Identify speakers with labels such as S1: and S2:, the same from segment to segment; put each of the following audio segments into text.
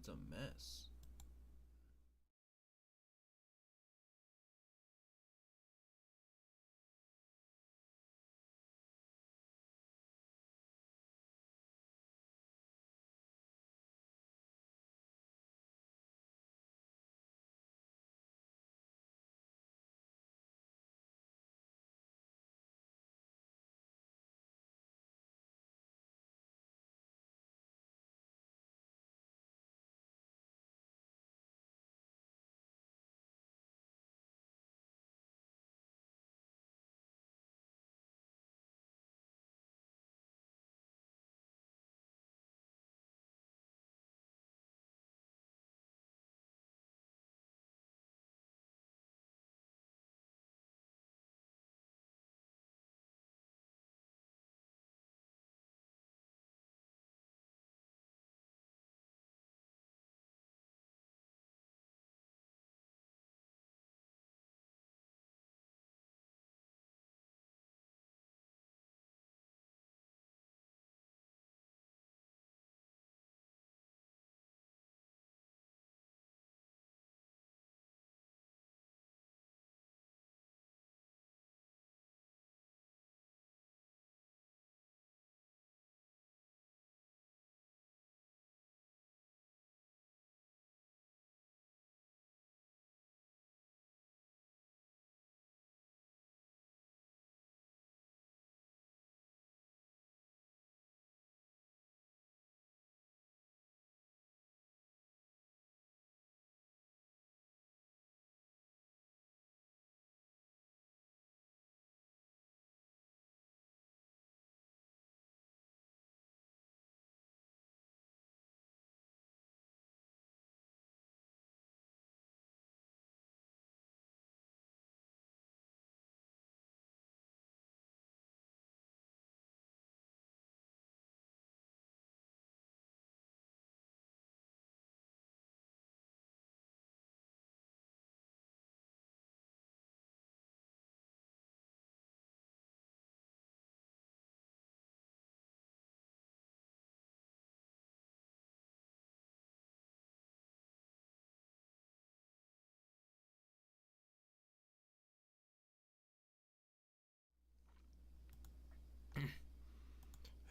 S1: It's a mess.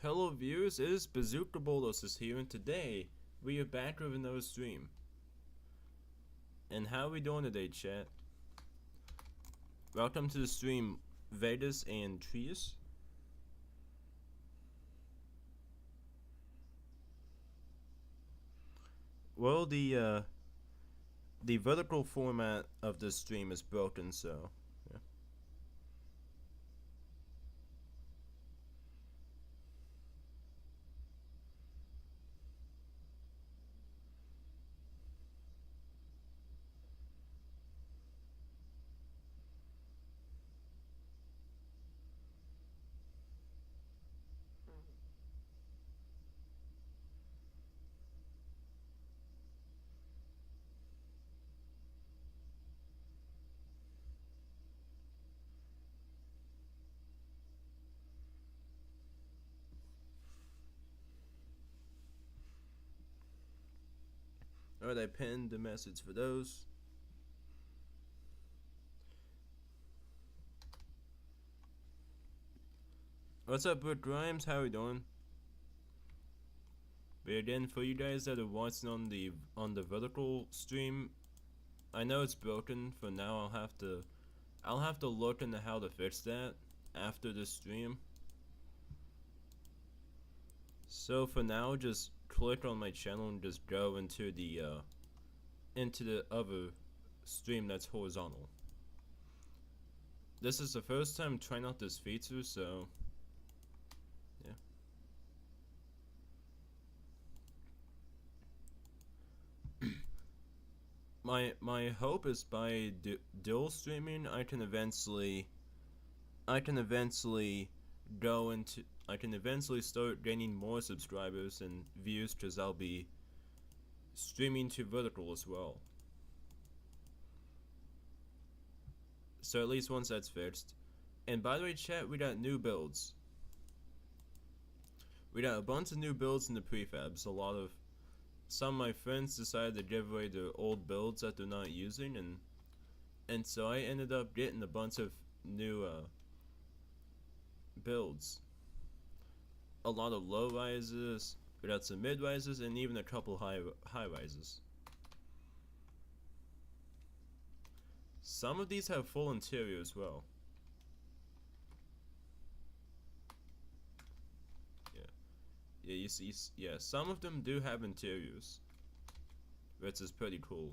S1: Hello viewers, it is Bazooka Bolos here, and today we are back with another stream. And how are we doing today, chat? Welcome to the stream, Vedas and Trius. Well, the vertical format of this stream is broken, so yeah. Alright, I pinned the message for those. What's up, Brick Grimes? How are you doing? But again, for you guys that are watching on the vertical stream, I know it's broken. For now, I'll have to look into how to fix that after the stream. So for now, just click on my channel and just go into the other stream that's horizontal. This is the first time trying out this feature, so yeah. My hope is by dual streaming I can eventually start gaining more subscribers and views, because I'll be streaming to vertical as well. So at least once that's fixed. And by the way, chat, we got new builds. We got a bunch of new builds in the prefabs. some of my friends decided to give away their old builds that they're not using, and so I ended up getting a bunch of new builds. A lot of low rises, we got some mid rises, and even a couple high rises. Some of these have full interior as well. Yeah, you see, yeah, some of them do have interiors, which is pretty cool.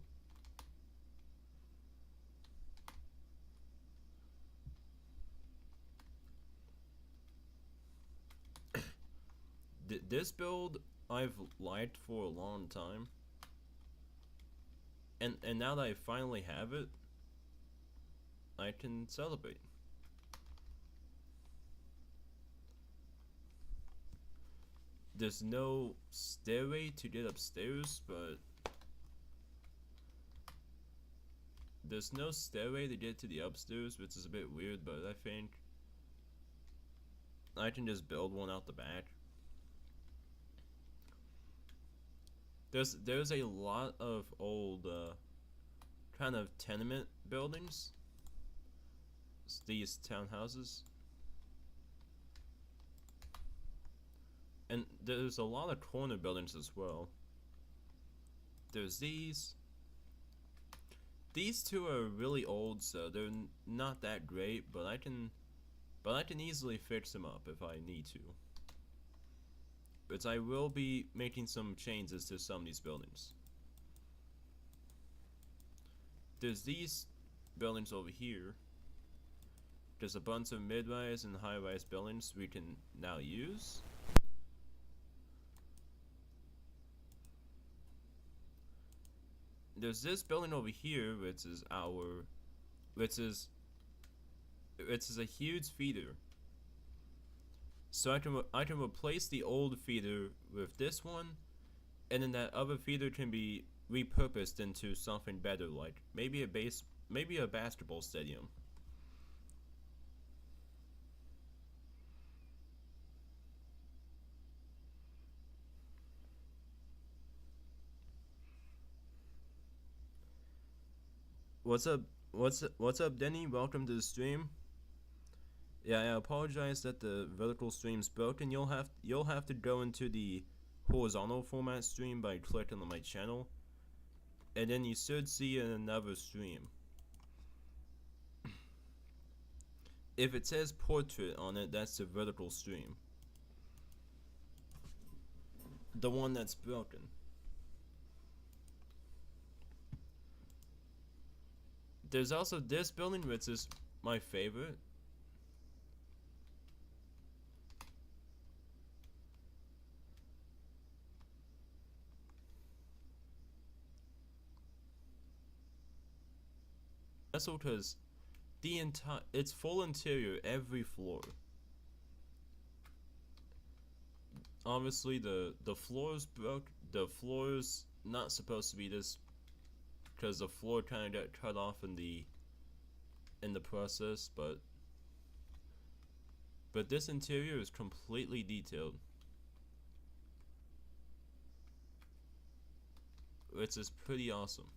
S1: This build I've liked for a long time, and now that I finally have it, I can celebrate. There's no stairway to get upstairs, but there's no stairway to get to the upstairs, which is a bit weird, but I think I can just build one out the back. There's a lot of old kind of tenement buildings, these townhouses, and there's a lot of corner buildings as well. There's these two are really old, so they're not that great, but I can easily fix them up if I need to. But I will be making some changes to some of these buildings. There's these buildings over here. There's a bunch of mid-rise and high-rise buildings we can now use. There's this building over here, which is a huge feeder. So I can replace the old feeder with this one, and then that other feeder can be repurposed into something better, like maybe a basketball stadium. What's up? What's up, Denny? Welcome to the stream. Yeah, I apologize that the vertical stream's broken. You'll have to go into the horizontal format stream by clicking on my channel, and then you should see another stream. If it says portrait on it, that's the vertical stream. The one that's broken. There's also this building, which is my favorite. That's because it's full interior every floor. Obviously the floors broke. The floor's not supposed to be this, because the floor kind of got cut off in the process, but this interior is completely detailed, which is pretty awesome.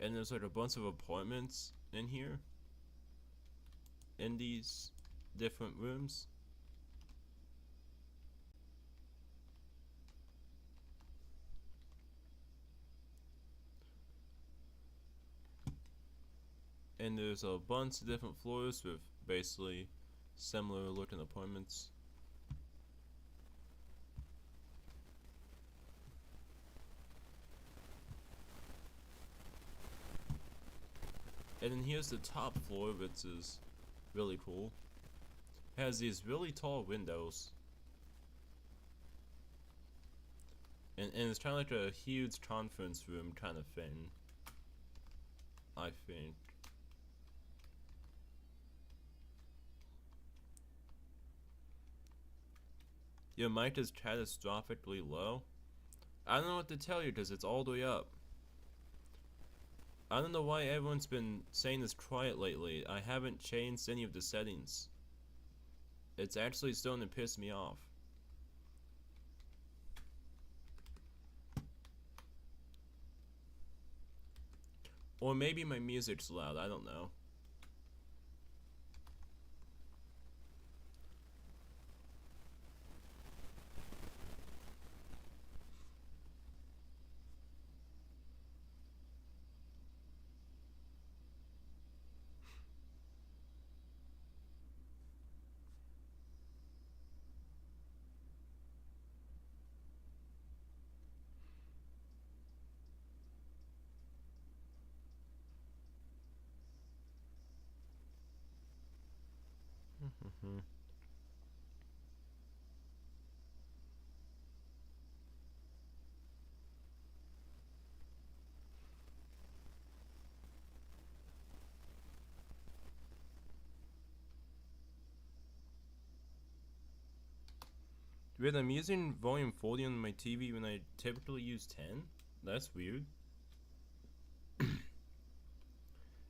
S1: And there's like a bunch of apartments in here, in these different rooms. And there's a bunch of different floors with basically similar looking apartments. And then here's the top floor, which is really cool. It has these really tall windows. And it's kind of like a huge conference room kind of thing, I think. Your mic is catastrophically low. I don't know what to tell you because it's all the way up. I don't know why everyone's been saying this quiet lately. I haven't changed any of the settings. It's actually starting to piss me off. Or maybe my music's loud, I don't know. Weird, I'm using volume 40 on my TV when I typically use 10? That's weird.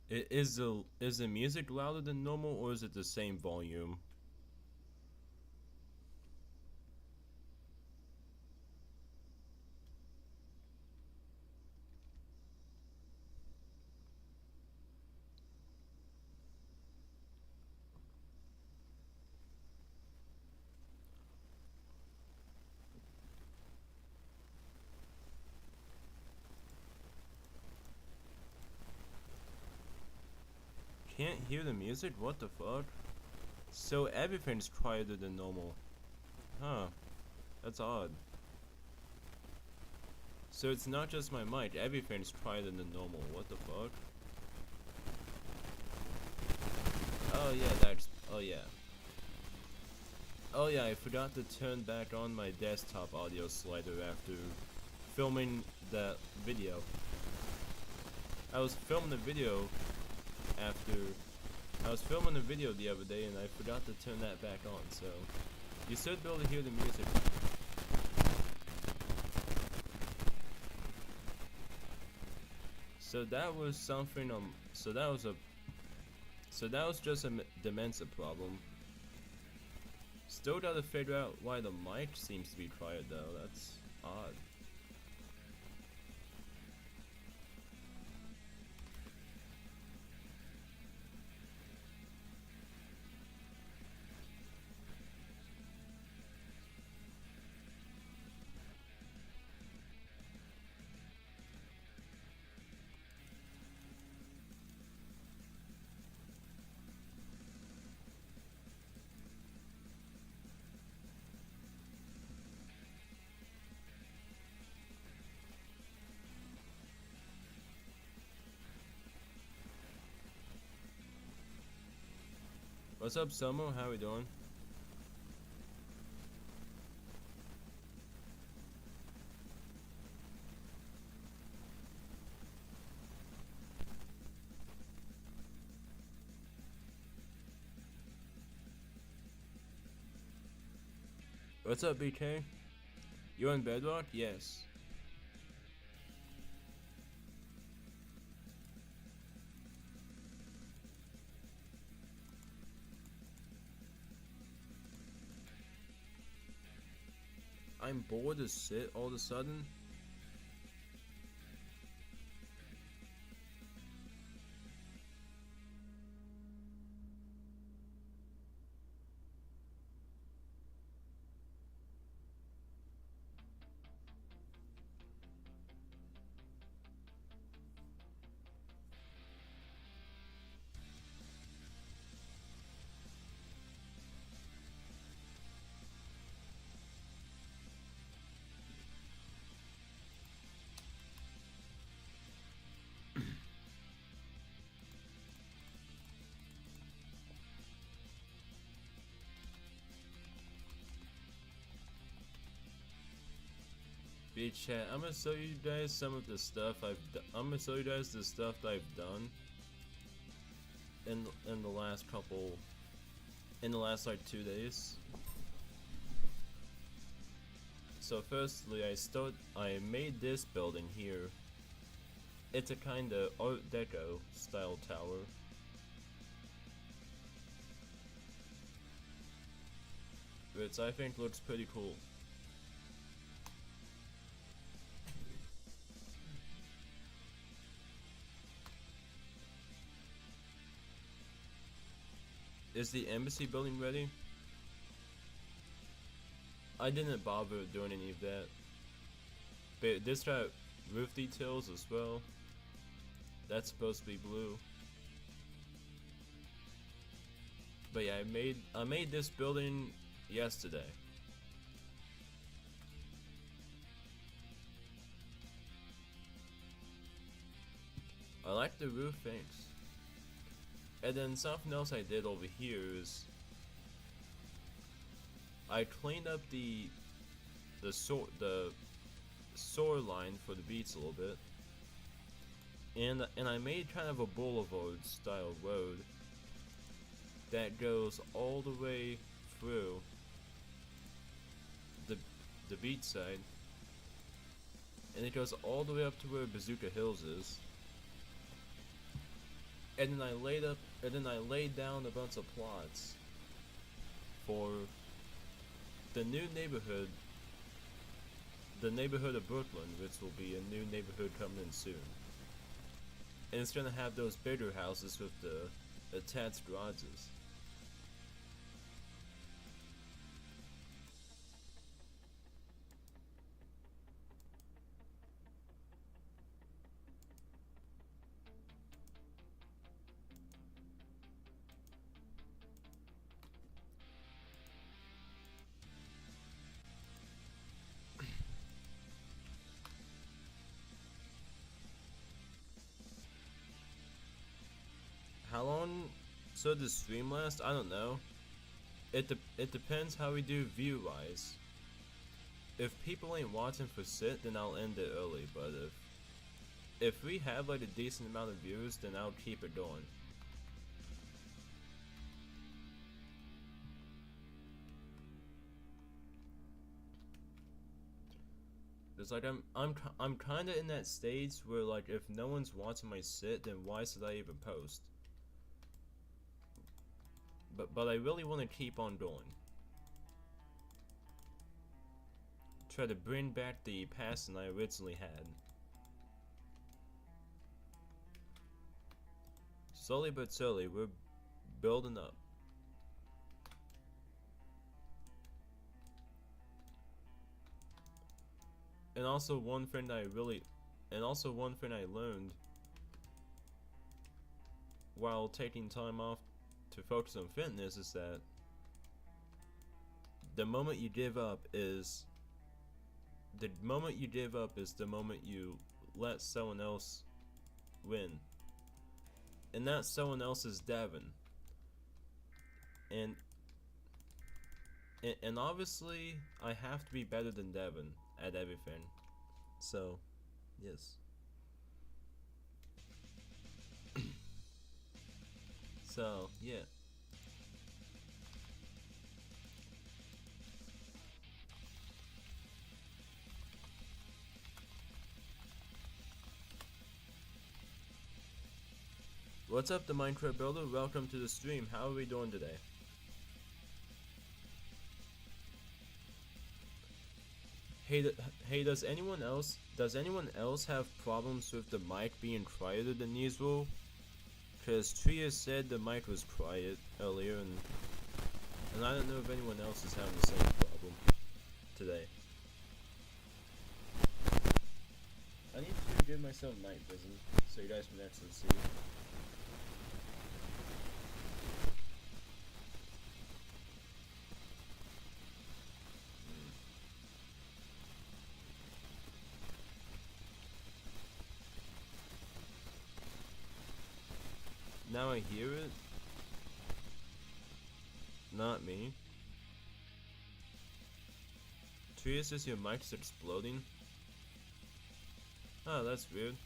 S1: Is the music louder than normal, or is it the same volume? Can't hear the music? What the fuck? So everything's quieter than normal. Huh. That's odd. So it's not just my mic, everything's quieter than normal. What the fuck? Oh yeah, that's... oh yeah. Oh yeah, I forgot to turn back on my desktop audio slider after filming that video. I was filming the video the other day and I forgot to turn that back on, so you should be able to hear the music. So that was something so that was just a Demenza problem. Still gotta figure out why the mic seems to be quiet though, that's odd. What's up, Somo? How we doing? What's up, BK? You on Bedrock? Yes. I'm bored as shit all of a sudden. Bitch chat, I'm gonna show you guys some of the stuff I'm gonna show you guys the stuff that I've done in the last like 2 days. So firstly, I made this building here. It's a kinda Art Deco style tower. Which I think looks pretty cool. Is the embassy building ready? I didn't bother doing any of that. But this got roof details as well. That's supposed to be blue. But yeah, I made this building yesterday. I like the roof, thanks. And then something else I did over here is I cleaned up the sewer line for the beats a little bit, and I made kind of a boulevard style road that goes all the way through the beach side, and it goes all the way up to where Bazooka Hills is. And then I laid down a bunch of plots for the new neighborhood, the neighborhood of Brooklyn, which will be a new neighborhood coming in soon. And it's gonna have those bigger houses with the attached garages. How long should the stream last? I don't know. It depends how we do view wise. If people ain't watching for sit, then I'll end it early. But if we have like a decent amount of views, then I'll keep it going. It's like I'm kind of in that stage where like if no one's watching my sit, then why should I even post? But I really want to keep on going. Try to bring back the passion I originally had. Slowly but surely, we're building up. And also one thing I learned while taking time off to focus on fitness is that the moment you give up is the moment you let someone else win. And that someone else is Devin. And obviously I have to be better than Devin at everything. So, yes. So, yeah. What's up, the Minecraft Builder? Welcome to the stream. How are we doing today? Hey, does anyone else have problems with the mic being quieter than usual? Cause Tria said the mic was quiet earlier, and I don't know if anyone else is having the same problem today. I need to give myself night vision so you guys can actually see. Now I hear it. Not me. Tria says your mic's exploding. Oh, that's weird.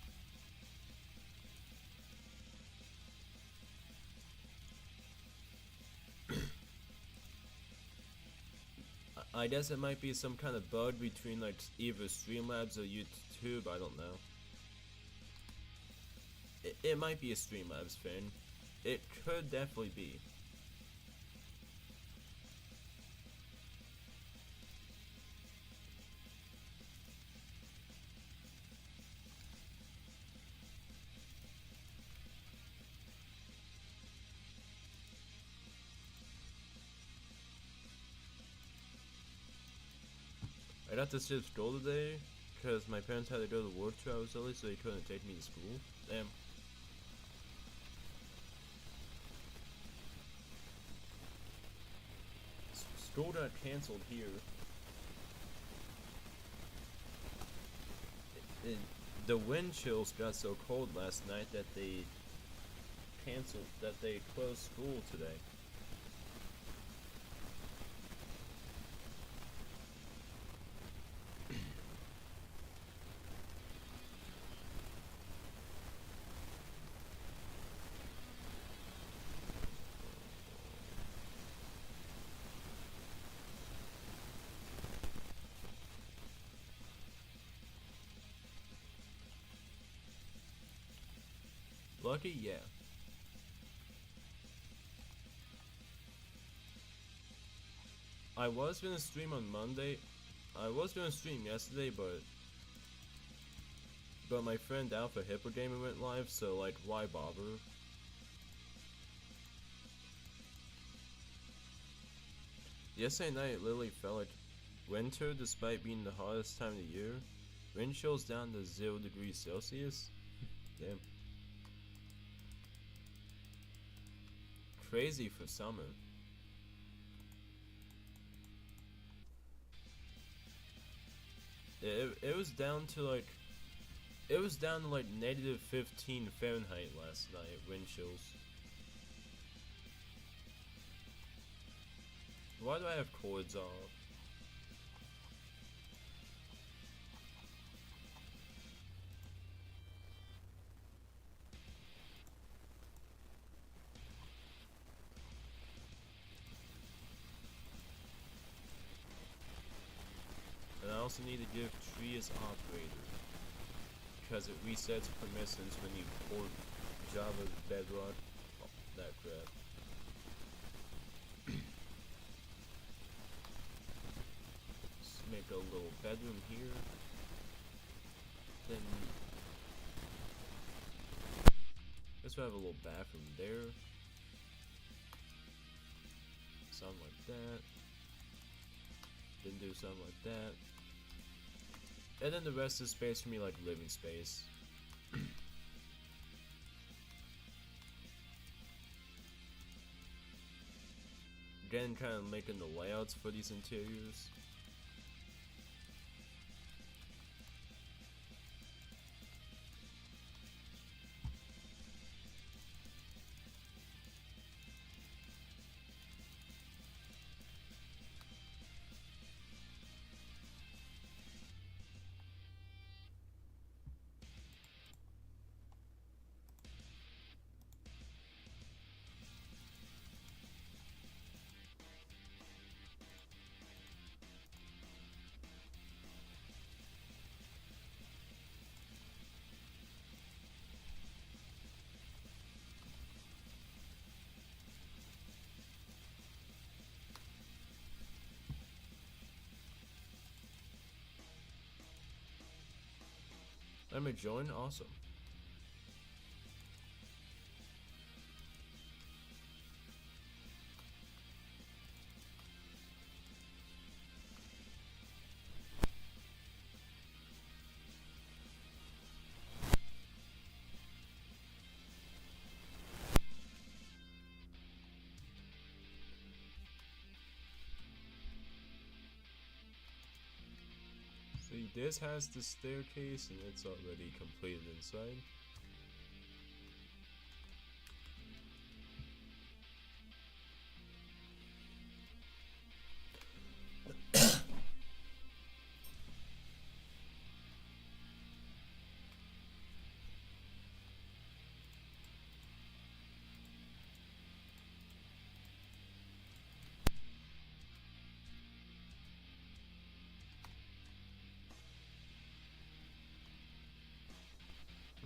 S1: I guess it might be some kind of bug between like either Streamlabs or YouTube. I don't know. It might be a Streamlabs thing. It could definitely be. I got to skip school today because my parents had to go to work 2 hours early, so they couldn't take me to school. Damn. School got canceled here. The wind chills got so cold last night that they closed school today. Lucky, yeah. I was gonna stream on Monday. I was gonna stream yesterday, but my friend Alpha Hippo Gamer went live, so like, why bother? Yesterday night it literally felt like winter despite being the hottest time of the year. Wind chills down to 0 degrees Celsius. Damn. Crazy for summer. It was down to like negative 15 Fahrenheit last night, wind chills. Why do I have cords off? And I also need to give tree as operator, because it resets permissions when you port Java Bedrock. Oh, that crap. Let's make a little bedroom here. Then let's have a little bathroom there. Something like that. Then do something like that. And then the rest is space for me, like living space. Again, kind of making the layouts for these interiors. Let me join, awesome. See, this has the staircase and it's already completed inside.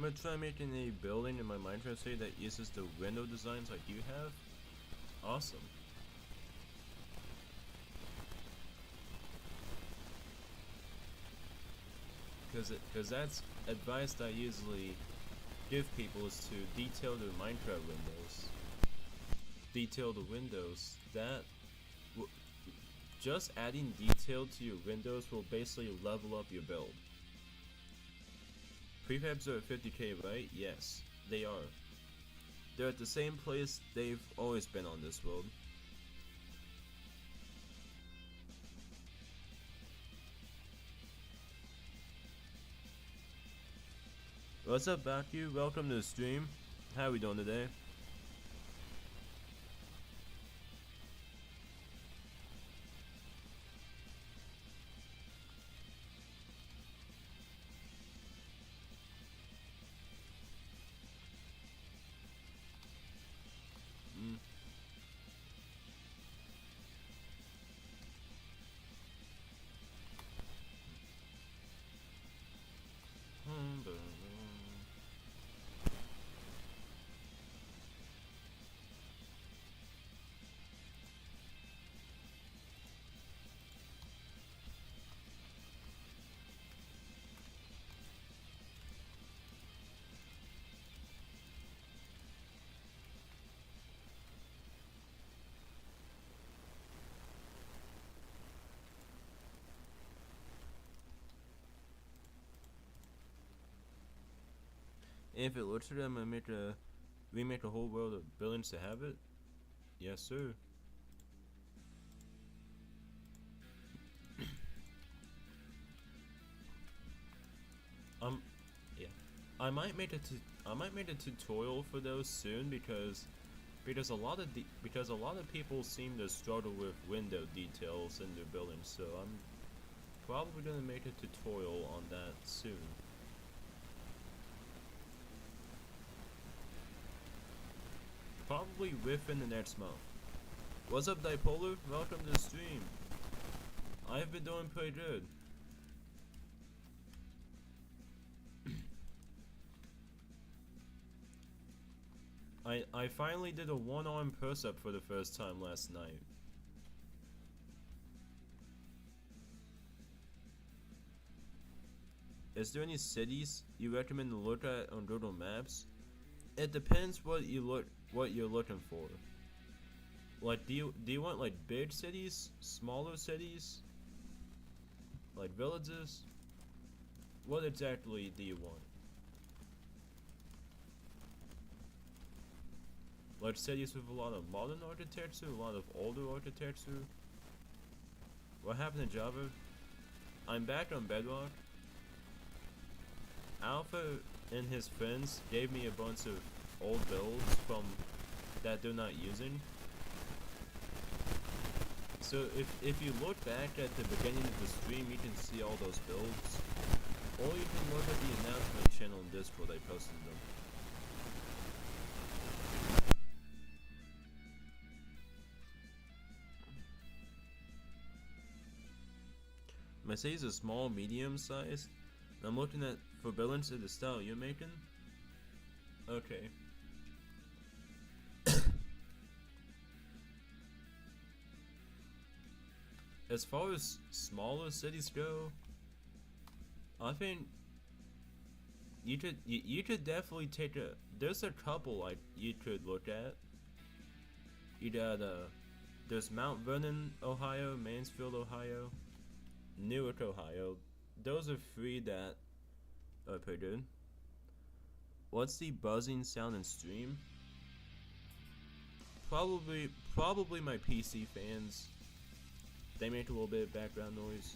S1: I'm gonna try making a building in my Minecraft city that uses the window designs like you have. Awesome. Because that's advice that I usually give people is to detail their Minecraft windows. Detail the windows. Just adding detail to your windows will basically level up your build. Prefabs are at 50k, right? Yes, they are. They're at the same place they've always been on this world. What's up, Baku? Welcome to the stream. How are we doing today? If it looks good, I'm gonna remake a whole world of billions to have it. Yes, sir. Yeah. I might make a tutorial for those soon because a lot of people seem to struggle with window details in their buildings. So I'm probably gonna make a tutorial on that soon. Probably within the next month. What's up, Dipolar? Welcome to the stream. I've been doing pretty good. I finally did a one-arm press-up for the first time last night. Is there any cities you recommend to look at on Google Maps? It depends what you're looking for. Like, do you want like big cities, smaller cities, like villages? What exactly do you want? Like cities with a lot of modern architecture, a lot of older architecture. What happened to Java? I'm back on Bedrock. Alpha and his friends gave me a bunch of old builds from that they're not using. So if you look back at the beginning of the stream, you can see all those builds. Or you can look at the announcement channel in Discord, I posted them. My city is a small, medium size. I'm looking at for buildings to the style you're making. Okay. As far as smaller cities go, I think you could definitely take a. There's a couple like you could look at. You got there's Mount Vernon, Ohio, Mansfield, Ohio, Newark, Ohio. Those are three that are pretty good. What's the buzzing sound in stream? Probably my PC fans. They make a little bit of background noise.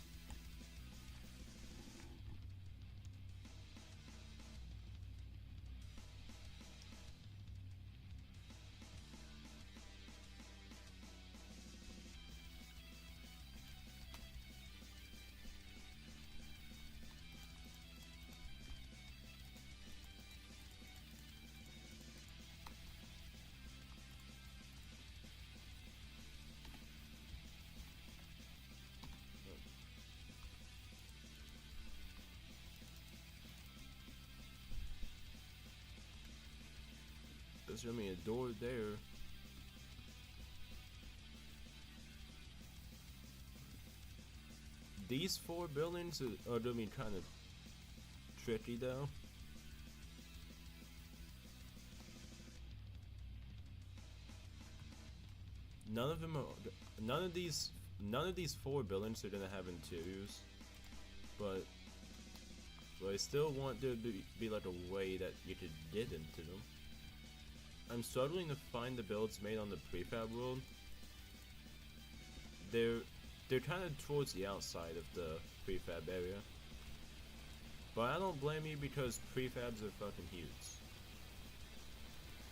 S1: There's gonna be a door there. These 4 buildings are gonna be kind of tricky though. None of them are. None of these 4 buildings are gonna have interiors, but I still want there to be like a way that you could get into them. I'm struggling to find the builds made on the prefab world. They're kind of towards the outside of the prefab area, but I don't blame you because prefabs are fucking huge.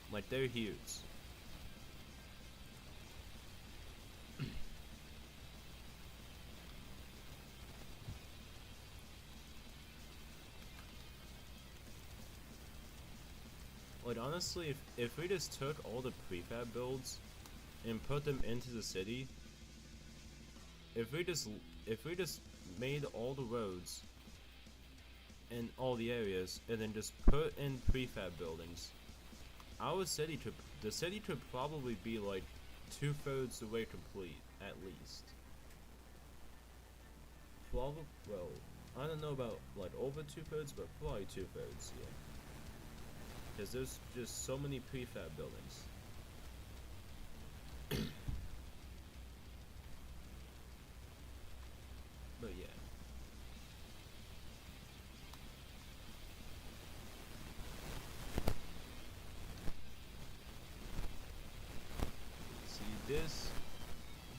S1: Like, they're huge. Like, honestly, if we just took all the prefab builds and put them into the city, if we just made all the roads and all the areas and then just put in prefab buildings, the city could probably be like 2/3 the way complete, at least. Well, I don't know about like over 2/3, but probably 2/3, yeah. Because there's just so many prefab buildings. But yeah. See,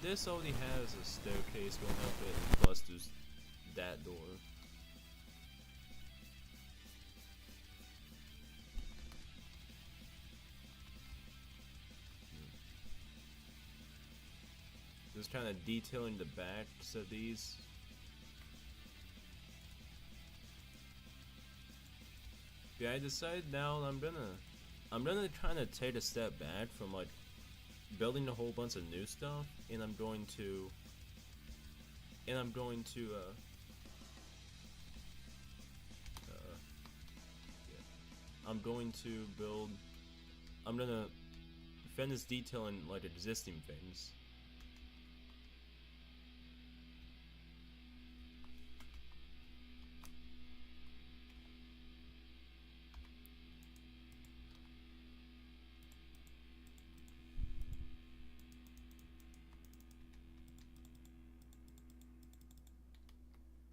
S1: this already has a staircase going up it, and plus there's that door. Just kind of detailing the backs of these. Yeah, I decided now I'm gonna kind of take a step back from like building a whole bunch of new stuff, and I'm going to yeah, I'm gonna finish detailing like existing things.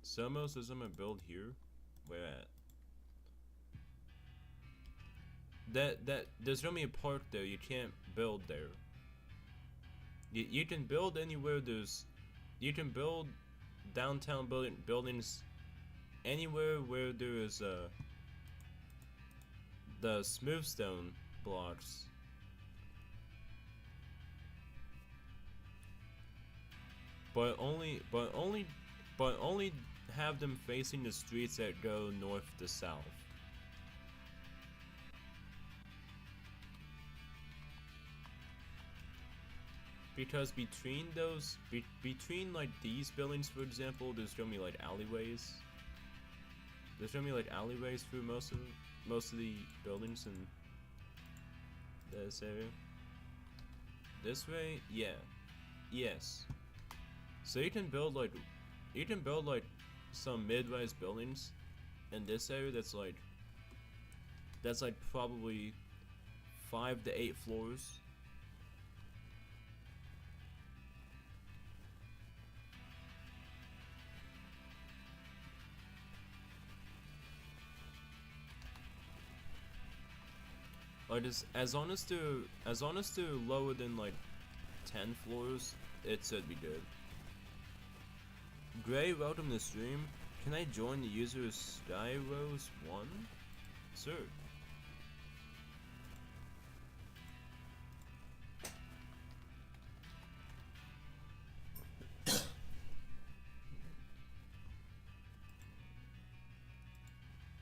S1: Somo says I'm gonna build here. Where at? That there's gonna be a park there. You can't build there. You can build anywhere there's. You can build downtown buildings anywhere where there is the smooth stone blocks. But only have them facing the streets that go north to south. Because between those, between like these buildings, for example, there's gonna be like alleyways. There's gonna be like alleyways through most of the buildings in this area. This way, yeah, yes. So you can build like some mid-rise buildings in this area that's like probably 5 to 8 floors. Like as long as they're lower than like 10 floors, it should be good. Gray, welcome to the stream. Can I join the user Skyrose1? Sir.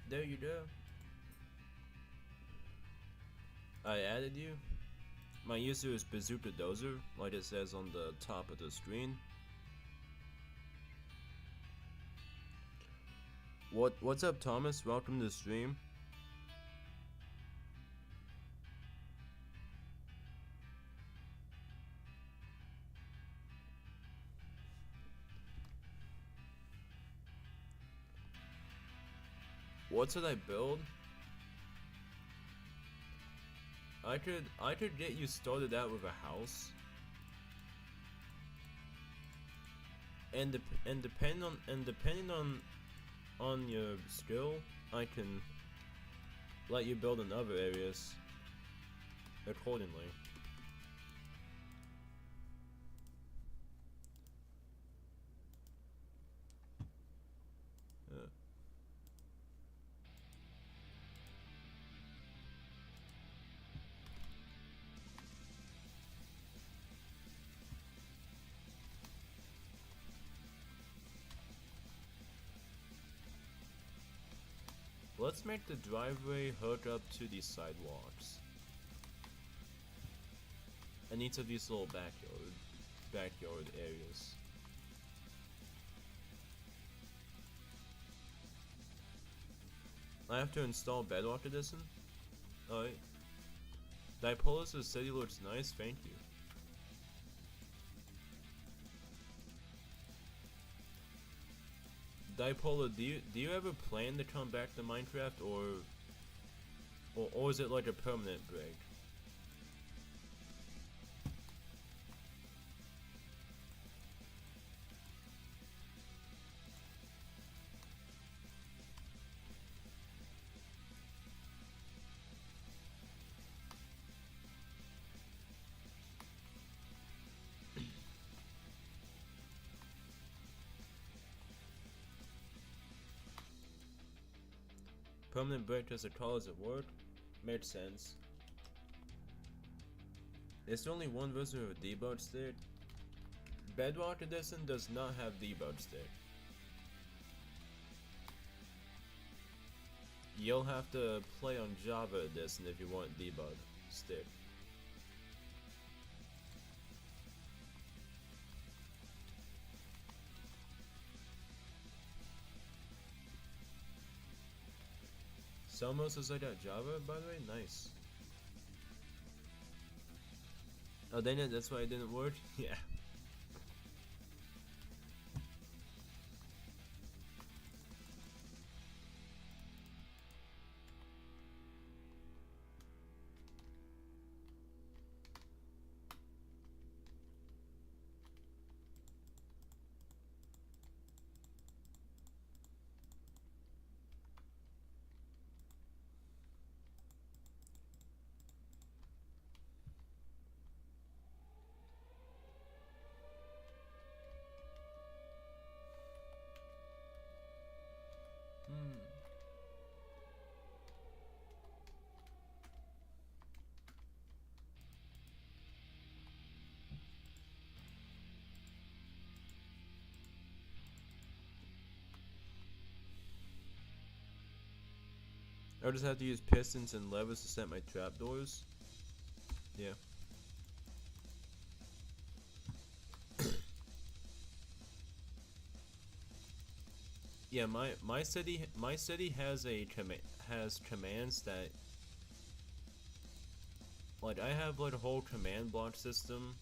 S1: There you go. I added you. My user is Bazooka Dozer, like it says on the top of the screen. What's up, Thomas? Welcome to the stream. What should I build? I could get you started out with a house. And depending on your skill, I can let you build in other areas accordingly. Let's make the driveway hook up to these sidewalks. And each of these little backyard areas. I have to install Bedrock Edition? Alright. Dipolis' city looks nice, thank you. Dipola, do you ever plan to come back to Minecraft, or is it like a permanent break? Permanent break as a cause at work? Makes sense. It's only one version of a debug stick. Bedrock Edition does not have debug stick. You'll have to play on Java Edition if you want debug stick. Almost as I got Java, by the way, nice. Oh, dang it, that's why it didn't work? Yeah. I just have to use pistons and levers to set my trapdoors. Yeah. Yeah, my city has commands that, like, I have like a whole command block system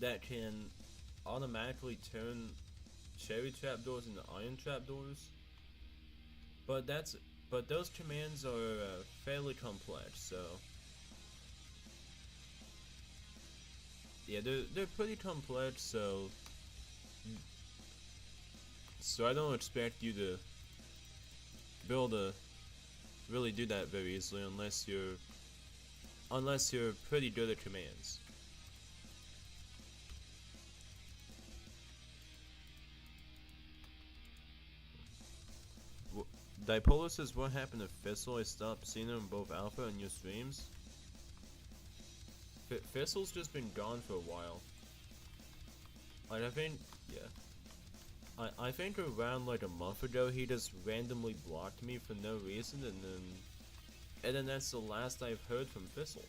S1: that can automatically turn cherry trapdoors into iron trapdoors. But those commands are fairly complex, so yeah, they're pretty complex, so I don't expect you to be able to really do that very easily unless you're pretty good at commands. Dipolis says, what happened to Thistle? I stopped seeing him in both alpha and your streams. Thistle's just been gone for a while. Like, I think, yeah. I think around like a month ago he just randomly blocked me for no reason, and then that's the last I've heard from Thistle.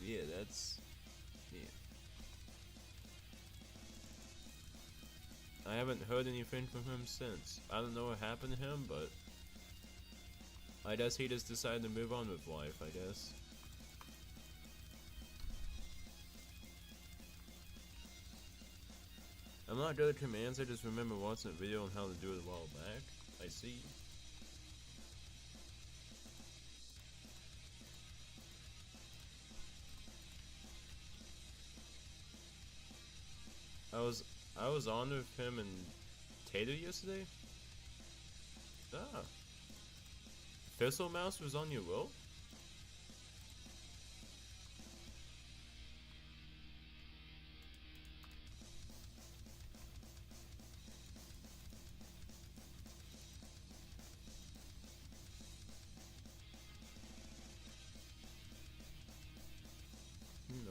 S1: Yeah, that's... yeah. I haven't heard anything from him since. I don't know what happened to him, but I guess he just decided to move on with life, I guess. I'm not good at commands, I just remember watching a video on how to do it a while back. I see. I was on with him and Tater yesterday. Ah. Thistle Mouse was on your roll?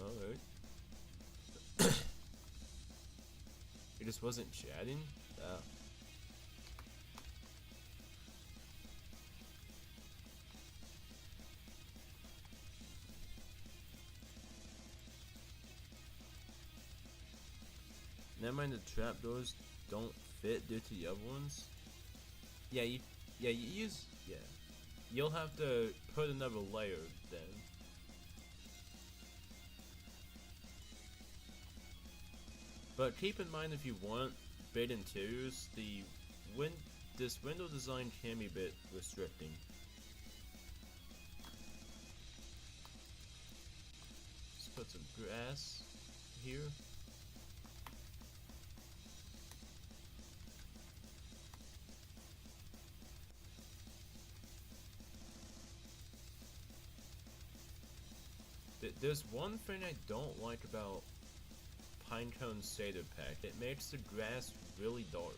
S1: Alright. He just wasn't chatting? Ah. Never mind, the trapdoors don't fit due to the other ones. Yeah, you use, yeah. You'll have to put another layer then. But keep in mind, if you want big interiors, this window design can be a bit restricting. Let's put some grass here. There's one thing I don't like about Pinecone Shader Pack. It makes the grass really dark.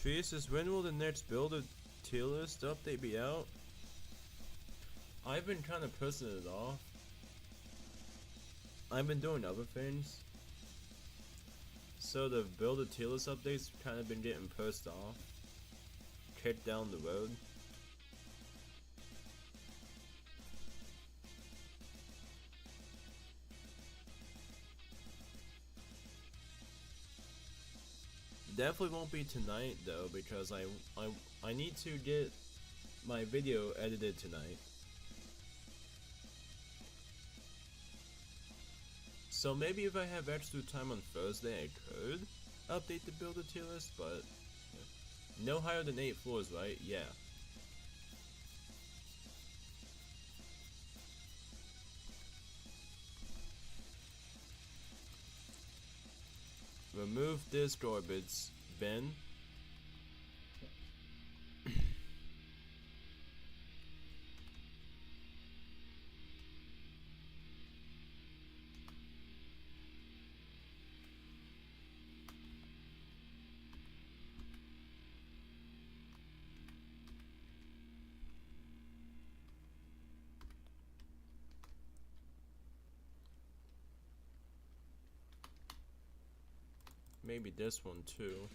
S1: Trees, when will the next builder tier list update be out? I've been kind of pushing it off. I've been doing other things. So the builder tier list updates kind of been getting pushed off. Kicked down the road. Definitely won't be tonight though, because I need to get my video edited tonight. So maybe if I have extra time on Thursday, I could update the builder tier list, but no higher than 8 floors, right? Yeah. Remove this garbage bin. Maybe this one too.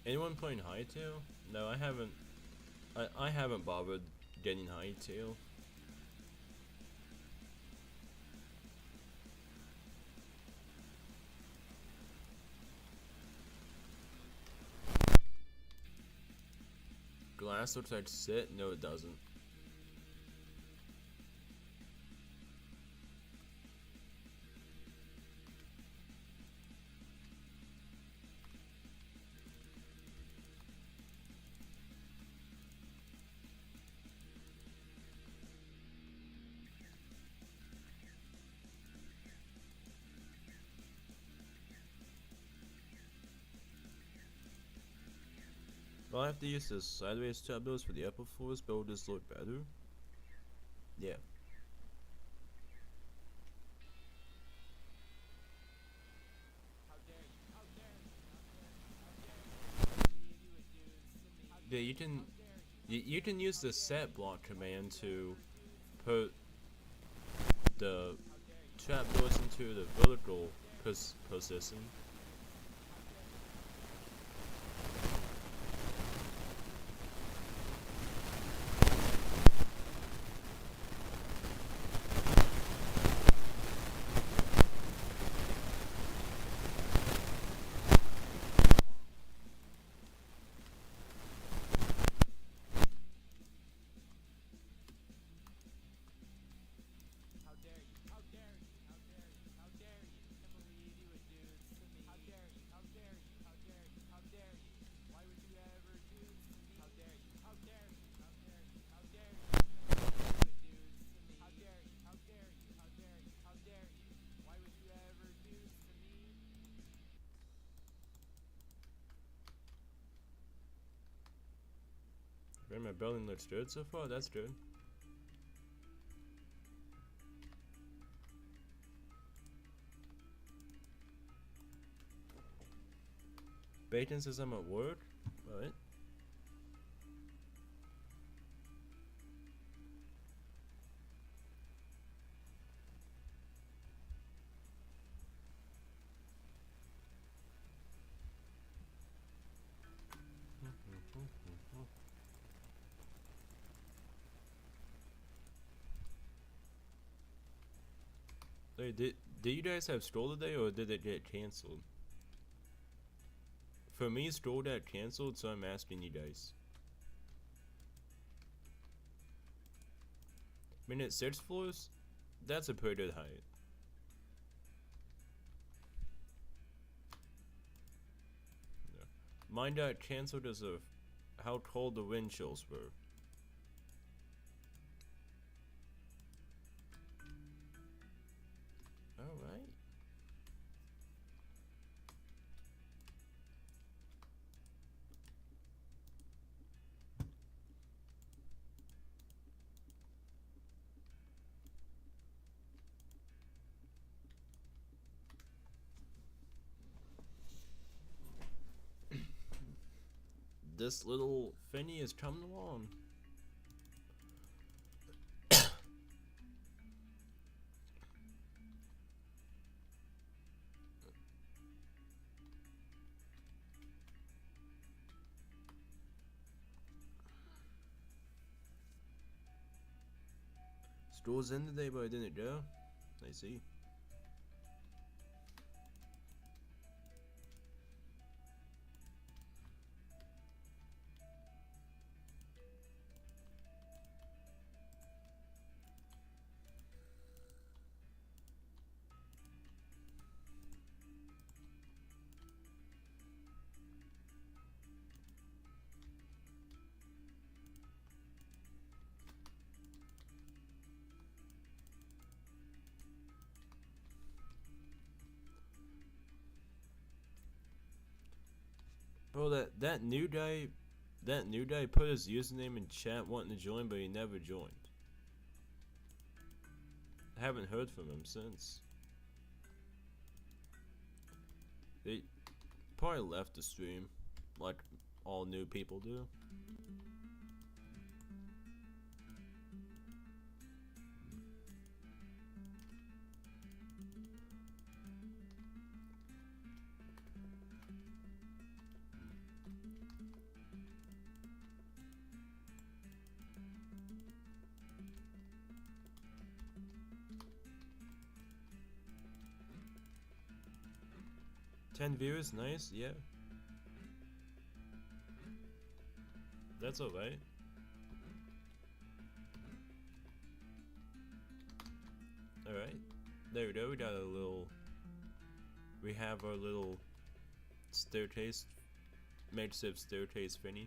S1: Anyone playing Hightail? No, I haven't. I haven't bothered getting Hightail. Glass looks like sit. No, it doesn't. Well, I have to use the sideways tableaus for the upper floors, but will this look better? Yeah. Yeah, you can use the set block command to put the trapdoors into the vertical position. Right, my building looks good so far. That's good. Bacon says I'm at work. What? Hey, did you guys have school today, or did it get canceled? For me, school got canceled, so I'm asking you guys. I mean, at 6 floors, that's a pretty good height. Yeah. Mine got canceled because of how cold the wind chills were. Alright. This little thingy is coming along. School's in today, but I didn't go. I see. Bro, that new guy put his username in chat wanting to join, but he never joined. I haven't heard from him since. They probably left the stream, like all new people do. 10 viewers, nice, yeah. That's alright. Alright. There we go, we got a little... We have our little staircase, makeshift staircase thingy.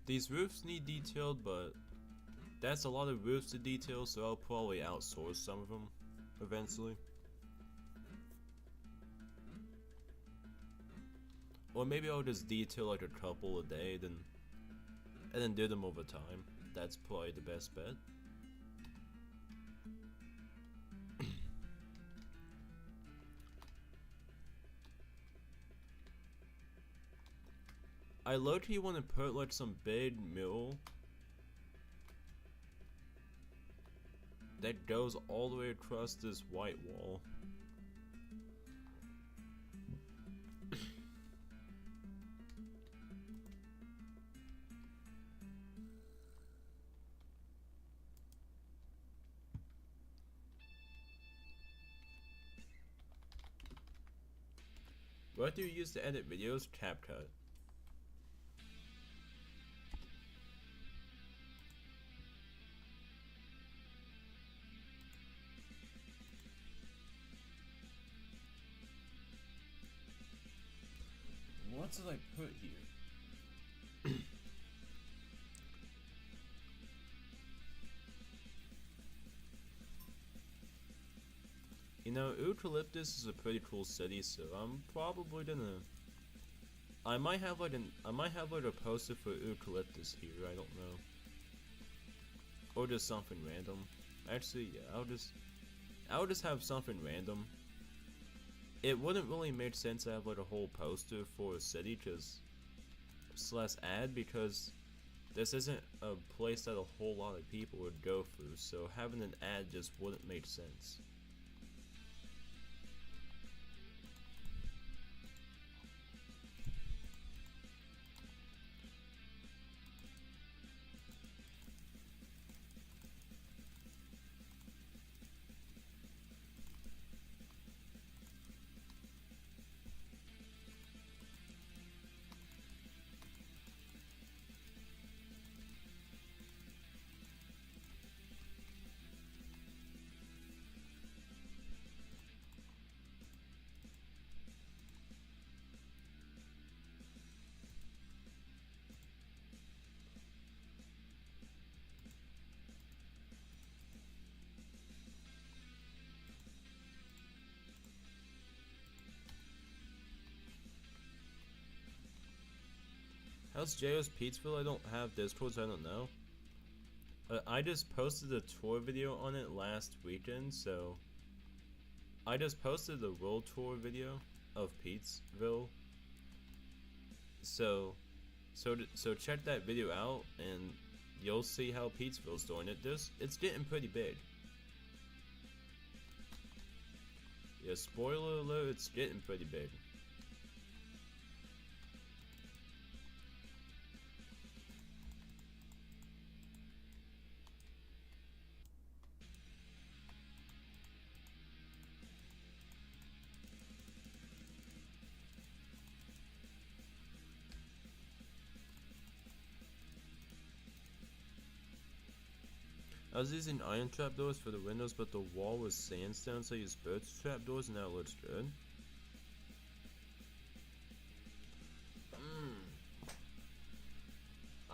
S1: These roofs need detailed, but that's a lot of roofs to detail, so I'll probably outsource some of them eventually. Or maybe I'll just detail like a couple a day, and then do them over time. That's probably the best bet. I low-key want to put like some big mill that goes all the way across this white wall. What do you use to edit videos? CapCut. What did I put here? You know, Eucalyptus is a pretty cool city, so I'm probably gonna... I might have like a poster for Eucalyptus here, I don't know. Or just something random. Actually, yeah, I'll just have something random. It wouldn't really make sense to have like a whole poster for a city, slash ad, because this isn't a place that a whole lot of people would go through, so having an ad just wouldn't make sense. How's JO's Pete'sville? I don't have Discord, so I don't know. I just posted a tour video on it last weekend, so... I just posted the world tour video of Pete'sville. So check that video out, and you'll see how Pete'sville's doing. It's getting pretty big. Yeah, spoiler alert, it's getting pretty big. I was using iron trapdoors for the windows, but the wall was sandstone, so I used birch trapdoors, and now it looks good.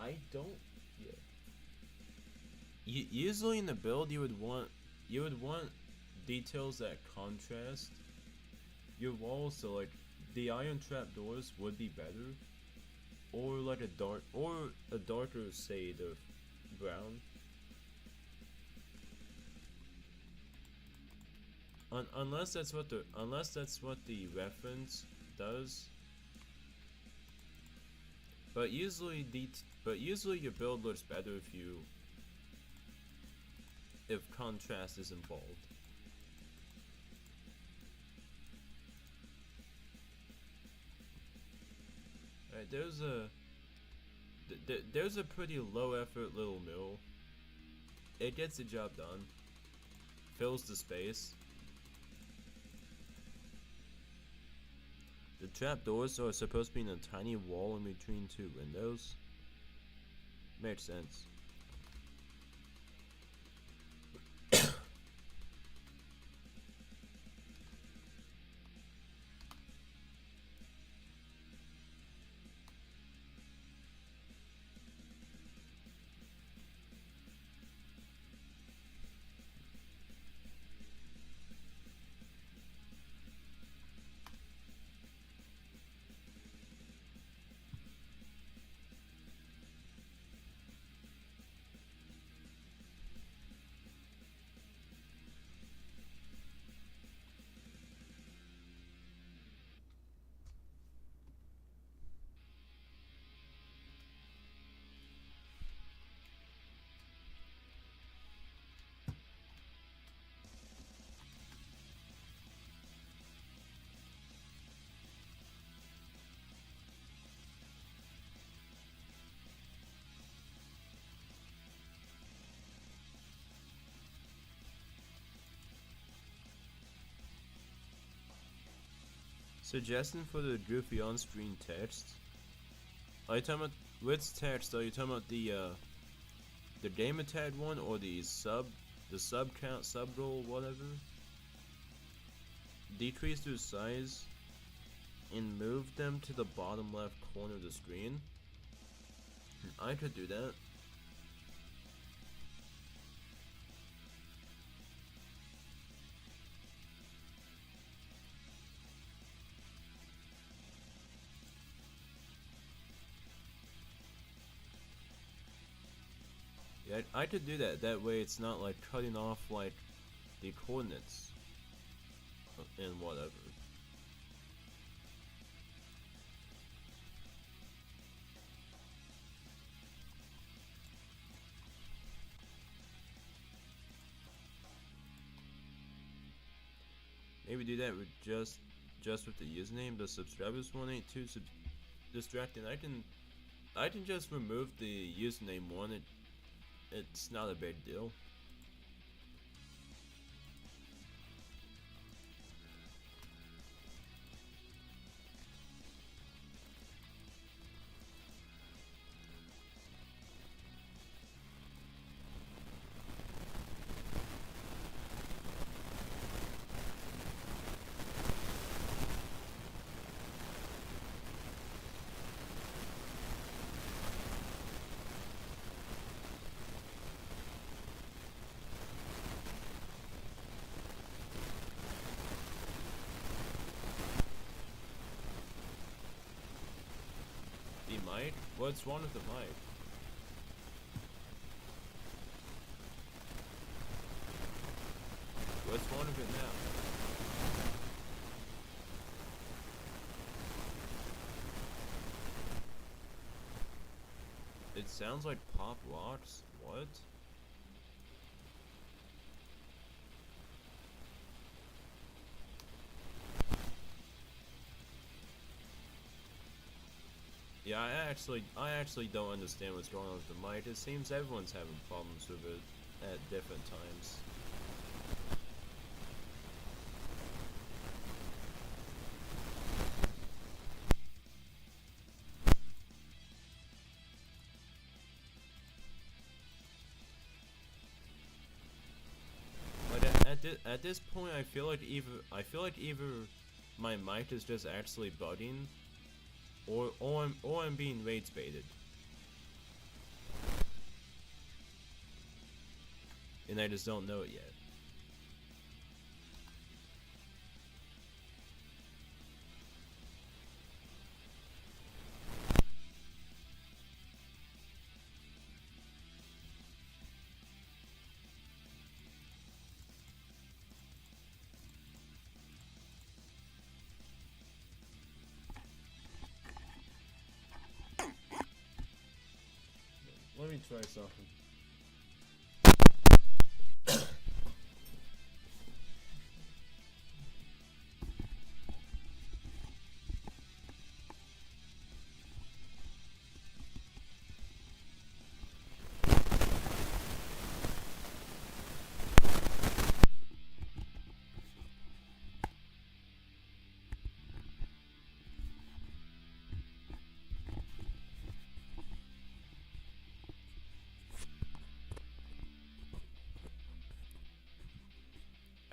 S1: I don't. Yeah. Usually in the build, you would want details that contrast your walls, so like the iron trapdoors would be better, or like a darker shade of brown. Unless that's what the reference does. But usually your build looks better if contrast is involved. Alright, there's a pretty low effort little mill. It gets the job done. Fills the space. The trapdoors are supposed to be in a tiny wall in between two windows. Makes sense. Suggestion for the goofy on-screen text. Are you talking about which text? Are you talking about the gamer tag one or the sub count, sub goal, whatever? Decrease their size and move them to the bottom left corner of the screen. I could do that. Yeah, I could do that. That way it's not like cutting off like the coordinates and whatever. Maybe do that with just with the username. The subscribers 182 distracting. I can just remove the username one. It's not a big deal. The mic? What's wrong with the mic? What's wrong with it now? It sounds like pop rocks. What? Yeah, I actually don't understand what's going on with the mic. It seems everyone's having problems with it at different times. But at this point, I feel like either my mic is just actually bugging, or I'm being rage baited. And I just don't know it yet. Let me try something.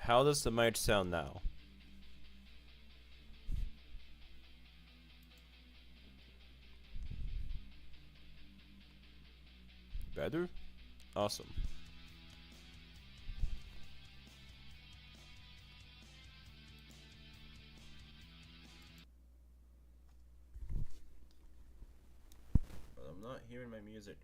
S1: How does the mic sound now? Better? Awesome. But I'm not hearing my music